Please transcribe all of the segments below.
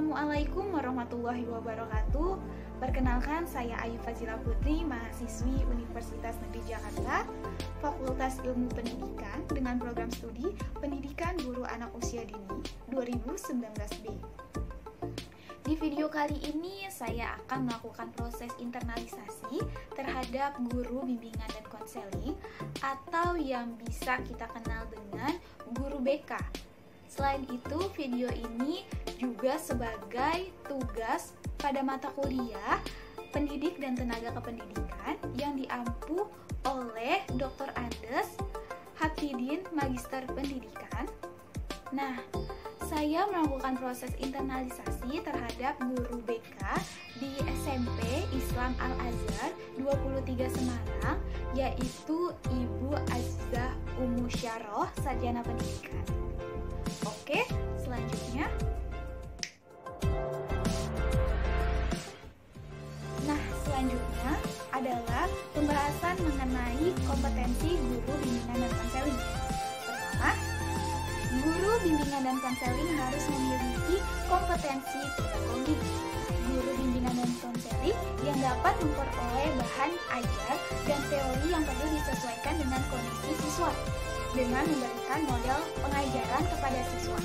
Assalamualaikum warahmatullahi wabarakatuh. Perkenalkan, saya Ayu Fazila Putri, mahasiswi Universitas Negeri Jakarta, Fakultas Ilmu Pendidikan dengan program studi Pendidikan Guru Anak Usia Dini 2019B. Di video kali ini saya akan melakukan proses internalisasi terhadap guru bimbingan dan konseling atau yang bisa kita kenal dengan guru BK. Selain itu, video ini juga sebagai tugas pada mata kuliah pendidik dan tenaga kependidikan yang diampu oleh Dr. Andes Hapidin, Magister Pendidikan. Nah, saya melakukan proses internalisasi terhadap guru BK di SMP Islam Al-Azhar 23 Semarang, yaitu Ibu Azizah Ummu Syaroh, Sarjana Pendidikan. Oke, selanjutnya. Nah, selanjutnya adalah pembahasan mengenai kompetensi guru bimbingan dan konseling. Pertama, guru bimbingan dan konseling harus memiliki kompetensi pedagogi. Guru bimbingan dan konseling yang dapat memperoleh bahan ajar dan teori yang perlu disesuaikan dengan kondisi siswa dengan memberikan model pengajaran kepada siswa.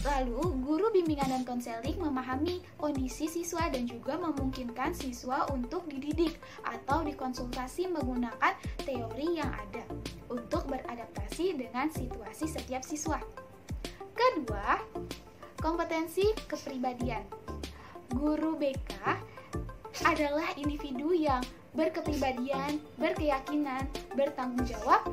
Lalu, guru bimbingan dan konseling memahami kondisi siswa dan juga memungkinkan siswa untuk dididik atau dikonsultasi menggunakan teori yang ada untuk beradaptasi dengan situasi setiap siswa. Kedua, kompetensi kepribadian. Guru BK adalah individu yang berkepribadian, berkeyakinan, bertanggung jawab,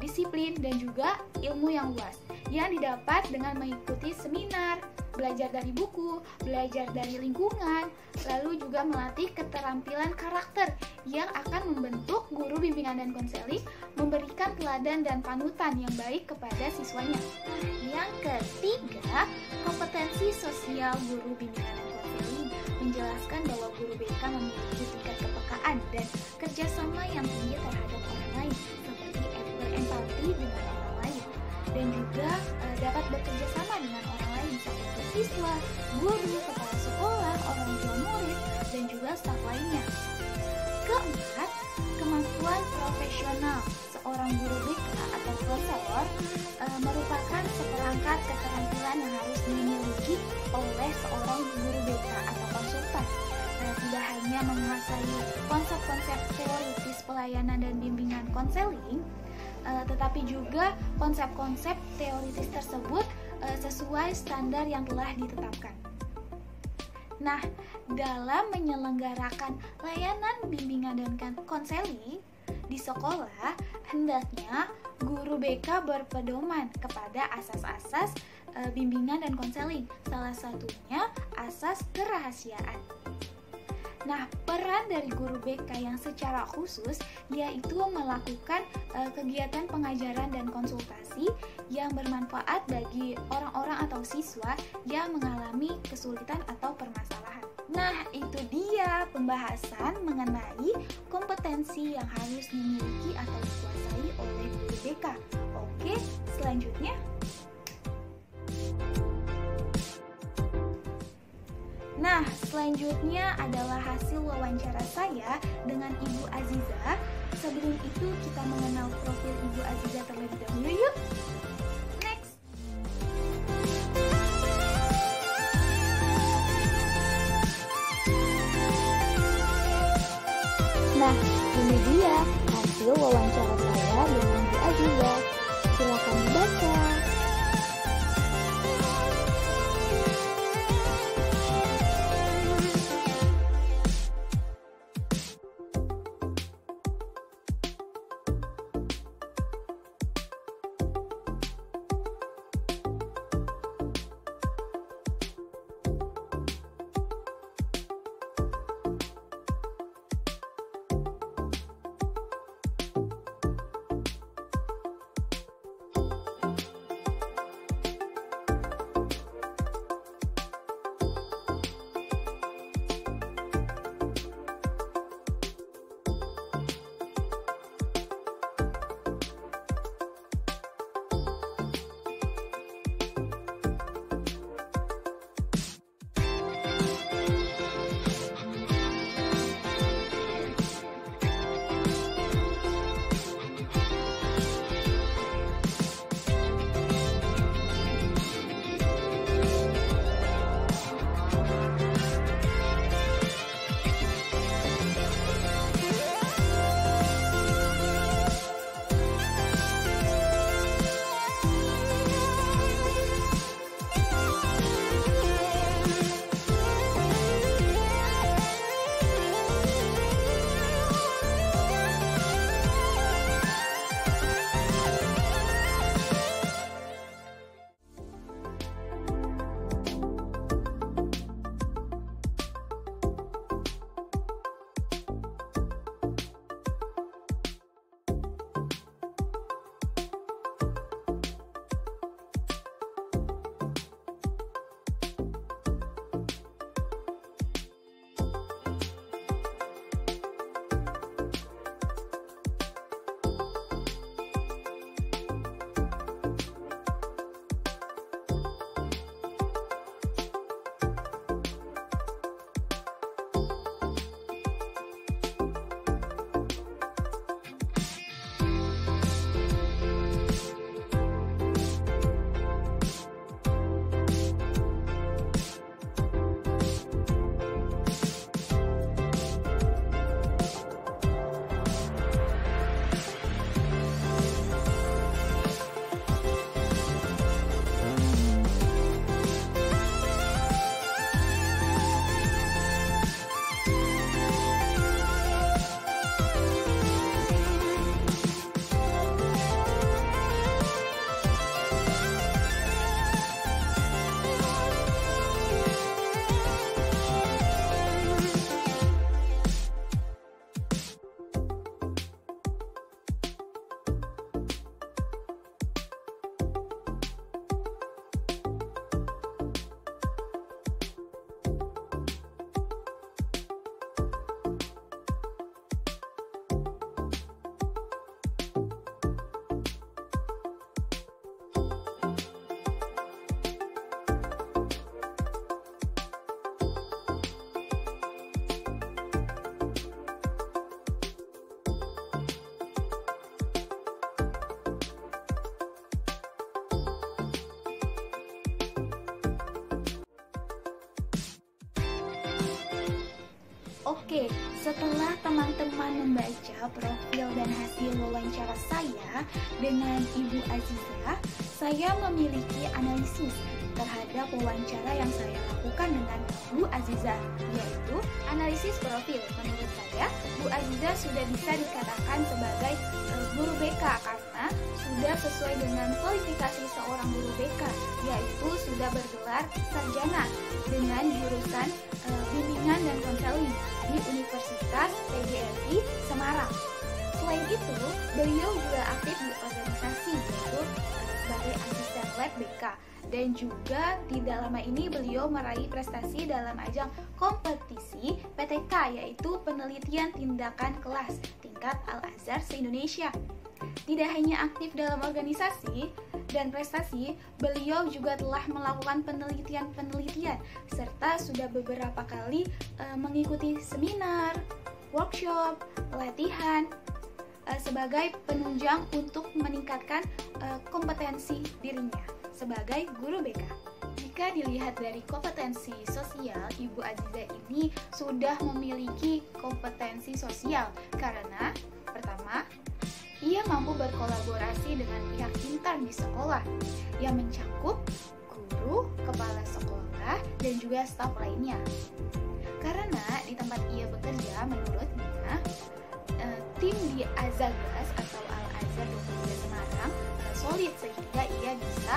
disiplin, dan juga ilmu yang luas yang didapat dengan mengikuti seminar, belajar dari buku, belajar dari lingkungan, lalu juga melatih keterampilan karakter yang akan membentuk guru bimbingan dan konseling, memberikan teladan dan panutan yang baik kepada siswanya. Yang ketiga, kompetensi sosial guru bimbingan dan konseling menjelaskan bahwa guru BK memiliki tingkat kepekaan dan kerjasama yang tinggi terhadap orang lain, seperti berempati dengan orang lain, dan juga dapat bekerja sama dengan orang lain seperti siswa, guru, kepala sekolah, orang tua murid, dan juga staf lainnya. Keempat, kemampuan profesional. Seorang guru BK atau profesor merupakan seperangkat keterampilan yang harus dimiliki oleh seorang guru BK atau konsultan. Tidak hanya menguasai konsep-konsep teoritis pelayanan dan bimbingan konseling, tetapi juga konsep-konsep teoritis tersebut sesuai standar yang telah ditetapkan. Nah, dalam menyelenggarakan layanan bimbingan dan konseling di sekolah, hendaknya guru BK berpedoman kepada asas-asas bimbingan dan konseling, salah satunya asas kerahasiaan. Nah, peran dari guru BK yang secara khusus yaitu melakukan kegiatan pengajaran dan konsultasi yang bermanfaat bagi orang-orang atau siswa yang mengalami kesulitan atau permasalahan. Nah, itu dia pembahasan mengenai kompetensi yang harus dimiliki atau dikuasai oleh guru BK. Oke, selanjutnya. Nah, selanjutnya adalah hasil wawancara saya dengan Ibu Azizah. Sebelum itu, kita mengenal profil Ibu Azizah terlebih dahulu yuk. Next. Nah, ini dia hasil wawancara saya dengan Bu Azizah. Silakan dibaca. Oke, setelah teman-teman membaca profil dan hasil wawancara saya dengan Ibu Aziza, saya memiliki analisis terhadap wawancara yang saya lakukan dengan Bu Aziza, yaitu analisis profil. Menurut saya, Bu Aziza sudah bisa dikatakan sebagai guru BK karena sudah sesuai dengan kualifikasi seorang guru BK, yaitu sudah bergelar sarjana dengan jurusan bimbingan dan konseling di Universitas PGRI Semarang. Selain itu, beliau juga aktif di organisasi, yaitu sebagai asisten lab BK. Dan juga tidak lama ini beliau meraih prestasi dalam ajang kompetisi PTK, yaitu penelitian tindakan kelas tingkat Al-Azhar se-Indonesia. Tidak hanya aktif dalam organisasi dan prestasi, beliau juga telah melakukan penelitian-penelitian serta sudah beberapa kali mengikuti seminar, workshop, pelatihan sebagai penunjang untuk meningkatkan kompetensi dirinya sebagai guru BK. Jika dilihat dari kompetensi sosial, Ibu Aziza ini sudah memiliki kompetensi sosial karena pertama, ia mampu berkolaborasi dengan pihak intern di sekolah yang mencakup guru, kepala sekolah, dan juga staf lainnya. Karena di tempat ia bekerja, menurutnya tim di Azagas atau Al-Azhar Indonesia Semarang solid sehingga ia bisa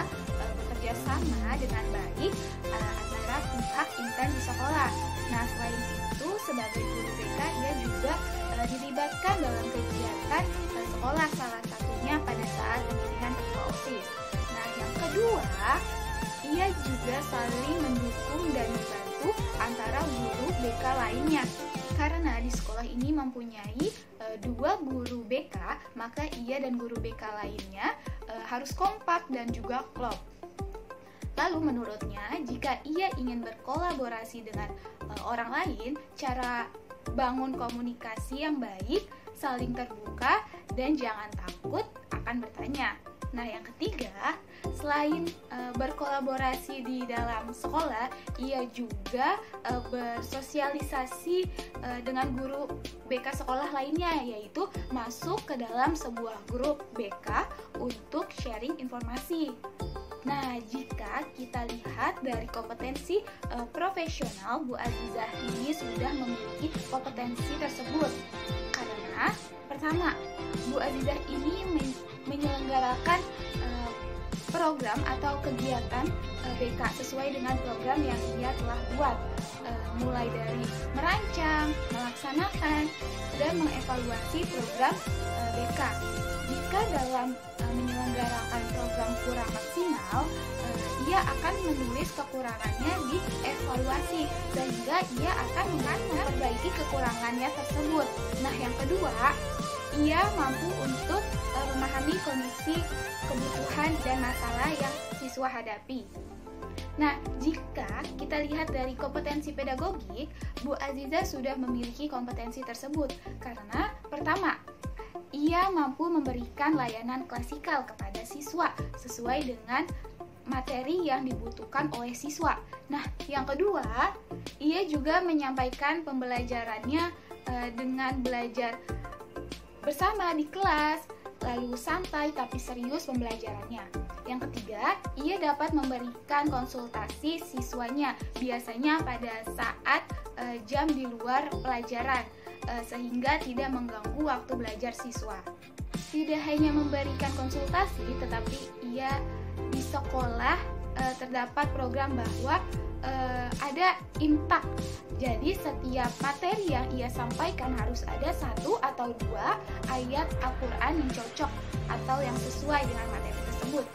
bekerja sama dengan baik antara pihak intern di sekolah. Nah, selain itu sebagai guru BK ia juga dilibatkan dalam kegiatan sekolah, salah satunya pada saat pemilihan ketua OSIS. Nah, yang kedua, ia juga saling mendukung dan membantu antara guru BK lainnya. Karena di sekolah ini mempunyai dua guru BK, maka ia dan guru BK lainnya harus kompak dan juga klop. Lalu menurutnya, jika ia ingin berkolaborasi dengan orang lain, cara bangun komunikasi yang baik, saling terbuka, dan jangan takut akan bertanya. Nah, yang ketiga, selain berkolaborasi di dalam sekolah, ia juga bersosialisasi dengan guru BK sekolah lainnya, yaitu masuk ke dalam sebuah grup BK untuk sharing informasi. Nah, jika kita lihat dari kompetensi profesional, Bu Aziza ini sudah memiliki kompetensi tersebut. Karena pertama, Bu Aziza ini menyelenggarakan program atau kegiatan BK sesuai dengan program yang ia telah buat, mulai dari merancang, melaksanakan, dan mengevaluasi program BK. Jika dalam menyelenggarakan program kurang maksimal, ia akan menulis kekurangannya di evaluasi sehingga ia akan memperbaiki kekurangannya tersebut. Nah, yang kedua, ia mampu untuk memahami kondisi, kebutuhan, dan masalah yang siswa hadapi. Nah, jika kita lihat dari kompetensi pedagogik, Bu Aziza sudah memiliki kompetensi tersebut karena pertama, ia mampu memberikan layanan klasikal kepada siswa sesuai dengan materi yang dibutuhkan oleh siswa. Nah, yang kedua, ia juga menyampaikan pembelajarannya dengan belajar bersama di kelas, lalu santai tapi serius pembelajarannya. Yang ketiga, ia dapat memberikan konsultasi siswanya, biasanya pada saat jam di luar pelajaran, sehingga tidak mengganggu waktu belajar siswa. Tidak hanya memberikan konsultasi, tetapi ia di sekolah terdapat program bahwa ada imtak. Jadi setiap materi yang ia sampaikan harus ada 1 atau 2 ayat Al-Quran yang cocok atau yang sesuai dengan materi tersebut.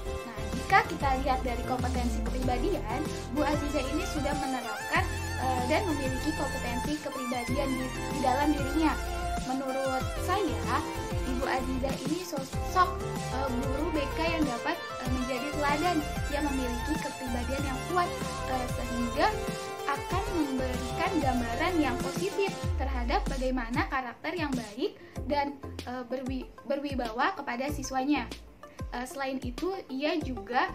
Nah, jika kita lihat dari kompetensi kepribadian, Bu Aziza ini sudah menerapkan dan memiliki kompetensi kepribadian di dalam dirinya. Menurut saya, Ibu Aziza ini sosok guru BK yang dapat menjadi teladan, yang memiliki kepribadian yang kuat sehingga akan memberikan gambaran yang positif terhadap bagaimana karakter yang baik dan berwibawa kepada siswanya. Selain itu, ia juga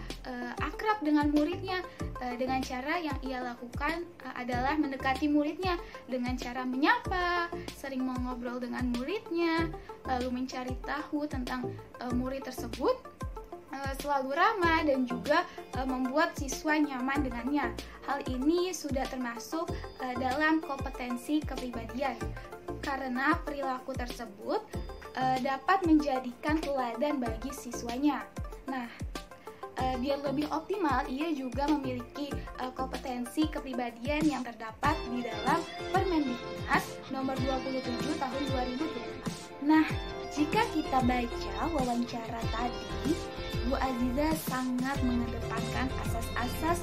akrab dengan muridnya. Dengan cara yang ia lakukan adalah mendekati muridnya dengan cara menyapa, sering mengobrol dengan muridnya, lalu mencari tahu tentang murid tersebut, selalu ramah dan juga membuat siswa nyaman dengannya. Hal ini sudah termasuk dalam kompetensi kepribadian, karena perilaku tersebut dapat menjadikan teladan bagi siswanya. Nah, biar lebih optimal, ia juga memiliki kompetensi kepribadian yang terdapat di dalam Permendiknas nomor 27 tahun 2012. Nah, jika kita baca wawancara tadi, Bu Aziza sangat mengedepankan asas-asas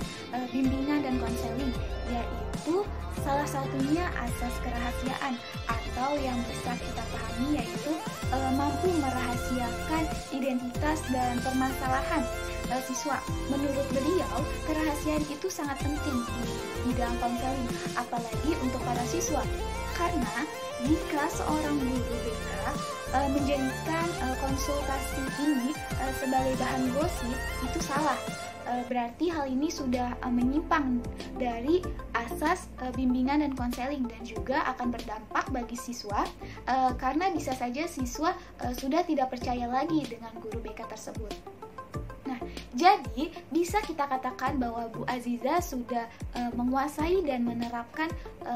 bimbingan dan konseling, yaitu salah satunya asas kerahasiaan, atau yang bisa kita pahami yaitu mampu merahasiakan identitas dan permasalahan siswa. Menurut beliau, kerahasiaan itu sangat penting di bidang konseling, apalagi untuk para siswa. Karena jika seorang guru BK menjadikan konsultasi ini sebagai bahan gosip, itu salah. Berarti hal ini sudah menyimpang dari asas bimbingan dan konseling, dan juga akan berdampak bagi siswa karena bisa saja siswa sudah tidak percaya lagi dengan guru BK tersebut. Nah, jadi bisa kita katakan bahwa Bu Aziza sudah menguasai dan menerapkan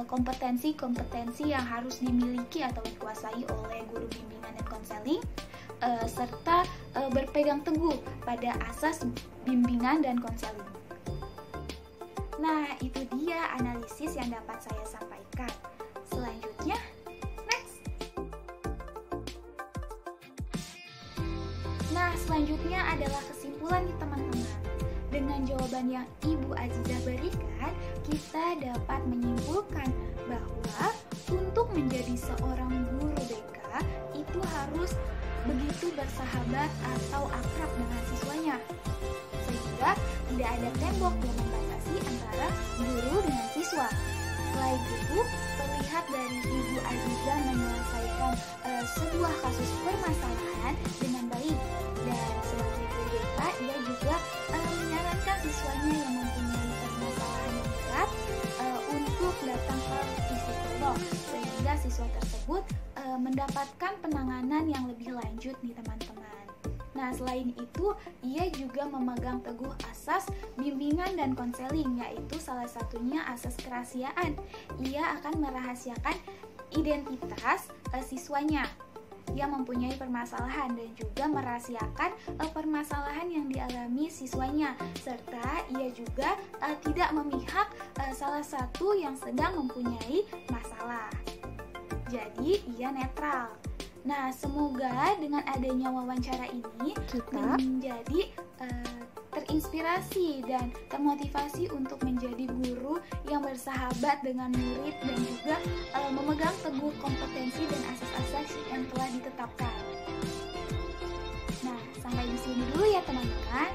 kompetensi-kompetensi yang harus dimiliki atau dikuasai oleh guru bimbingan dan konseling, serta berpegang teguh pada asas bimbingan dan konseling. Nah, itu dia analisis yang dapat saya sampaikan. Selanjutnya, next. Nah, selanjutnya adalah kesimpulan nih teman-teman. Dengan jawaban yang Ibu Aziza berikan, kita dapat menyimpulkan bahwa untuk menjadi seorang guru BK itu harus begitu bersahabat atau akrab dengan siswanya, sehingga tidak ada tembok yang membatasi antara guru dengan siswa. Selain itu, terlihat dari Ibu Aziza menyelesaikan sebuah kasus permasalahan dengan baik, dan sebagai guru BK ia juga menyarankan siswanya yang mempunyai permasalahan yang berat untuk datang ke psikolog, sehingga siswa tersebut mendapatkan penanganan yang lebih lanjut nih teman-teman. Nah, selain itu, ia juga memegang teguh asas bimbingan dan konseling, yaitu salah satunya asas kerahasiaan. Ia akan merahasiakan identitas siswanya yang mempunyai permasalahan, dan juga merahasiakan permasalahan yang dialami siswanya, serta ia juga tidak memihak salah satu yang sedang mempunyai masalah. Jadi, ia netral. Nah, semoga dengan adanya wawancara ini kita menjadi terinspirasi dan termotivasi untuk menjadi guru yang bersahabat dengan murid, dan juga memegang teguh kompetensi dan asas-asas yang telah ditetapkan. Nah, sampai di sini dulu ya teman-teman.